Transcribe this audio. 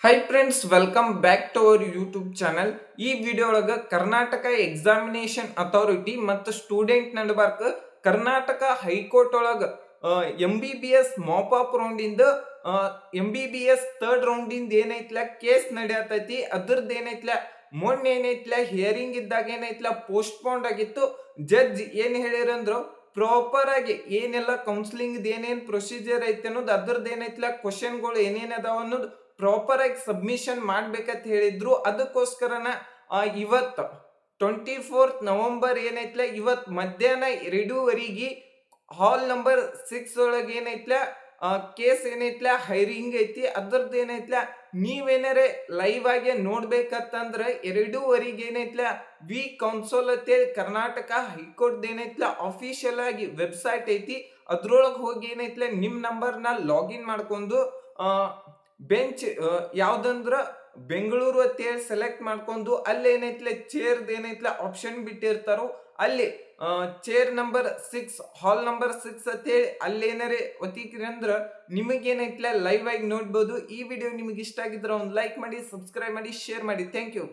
High friends, welcome back to our YouTube channel. ಈ video ಒಳಗೆ Karnataka examination authority ಮತ್ತು student ನಡಬಾರ್ಕ ಕರ್ನಾಟಕ ಹೈಕೋರ್ಟ್ ಒಳಗೆ MBBS ಮಾಪ್ ಅಪ್ ರೌಂಡಿಂದ MBBS ಥರ್ಡ್ ರೌಂಡಿಂದ ಏನೈತ್ಲ ಕೇಸ್ ನಡೆಯತೈತಿ. ಅದ್ರದ್ದು ಏನೈತ್ಲ ಮೊನ್ನೆ ಏನೈತ್ಲ ಹಿಯರಿಂಗ್ ಇದ್ದಾಗ ಏನೈತ್ಲ ಪೋಸ್ಟ್ಪೋಂಡ್ ಆಗಿತ್ತು. ಜಡ್ಜ್ ಏನ್ ಹೇಳಿರಂದ್ರು ಪ್ರಾಪರ್ ಆಗಿ ಏನೆಲ್ಲ ಕೌನ್ಸಿಲಿಂಗ್ ಏನೇನ್ ಪ್ರೊಸೀಜರ್ ಐತೆ ಅನ್ನೋದು ಅದ್ರದ್ದು ಏನೈತ್ಲ ಕ್ವಶನ್ಗಳು ಏನೇನ್ ಅದಾವ ಅನ್ನೋದು ಪ್ರಾಪರ್ ಆಗಿ ಸಬ್ಮಿಷನ್ ಮಾಡ್ಬೇಕಂತ ಹೇಳಿದ್ರು. ಅದಕ್ಕೋಸ್ಕರನ ಇವತ್ತು 24 ನವೆಂಬರ್ ಏನೈತ್ಲ ಇವತ್ ಮಧ್ಯಾಹ್ನ 2:00 ಹಾಲ್ ನಂಬರ್ 6 ಒಳಗೆ ಏನೈತ್ಲ ಕೇಸ್ ಏನೈತ್ಲ ಹೈರಿಂಗ್ ಐತಿ. ಅದ್ರದ್ದು ಏನೈತ್ಲ ನೀವೇನಾರೆ ಲೈವ್ ಆಗಿ ನೋಡ್ಬೇಕಂತಂದ್ರ 2:30 ಏನೈತ್ಲ ವಿ ಕೌನ್ಸಿಲ್ ಅಂತೇಳಿ ಕರ್ನಾಟಕ ಹೈಕೋರ್ಟ್ ಏನೈತ್ಲ ಅಫಿಷಿಯಲ್ ಆಗಿ ವೆಬ್ಸೈಟ್ ಐತಿ. ಅದ್ರೊಳಗೆ ಹೋಗಿ ಏನೈತ್ಲ ನಿಮ್ ನಂಬರ್ನ ಲಾಗಿನ್ ಮಾಡ್ಕೊಂಡು ಬೆಂಚ್ ಯಾವ್ದಂದ್ರ ಬೆಂಗಳೂರು ಅಂತೇಳಿ ಸೆಲೆಕ್ಟ್ ಮಾಡ್ಕೊಂಡು ಅಲ್ಲಿ ಏನೈತ್ಲೆ ಚೇರ್ ಏನೈತ್ಲ ಆಪ್ಷನ್ ಬಿಟ್ಟಿರ್ತಾರೋ ಅಲ್ಲಿ ಚೇರ್ ನಂಬರ್ 6 ಹಾಲ್ ನಂಬರ್ 6 ಅಂತೇಳಿ ಅಲ್ಲಿ ಏನಾರೆ ಒತ್ತಿಕ್ರಿ ಅಂದ್ರ ನಿಮಗೇನೈತ್ಲ ಲೈವ್ ಆಗಿ ನೋಡ್ಬೋದು. ಈ ವಿಡಿಯೋ ನಿಮಗೆ ಇಷ್ಟ ಆಗಿದ್ರೆ ಒಂದು ಲೈಕ್ ಮಾಡಿ, ಸಬ್ಸ್ಕ್ರೈಬ್ ಮಾಡಿ, ಶೇರ್ ಮಾಡಿ. Thank you.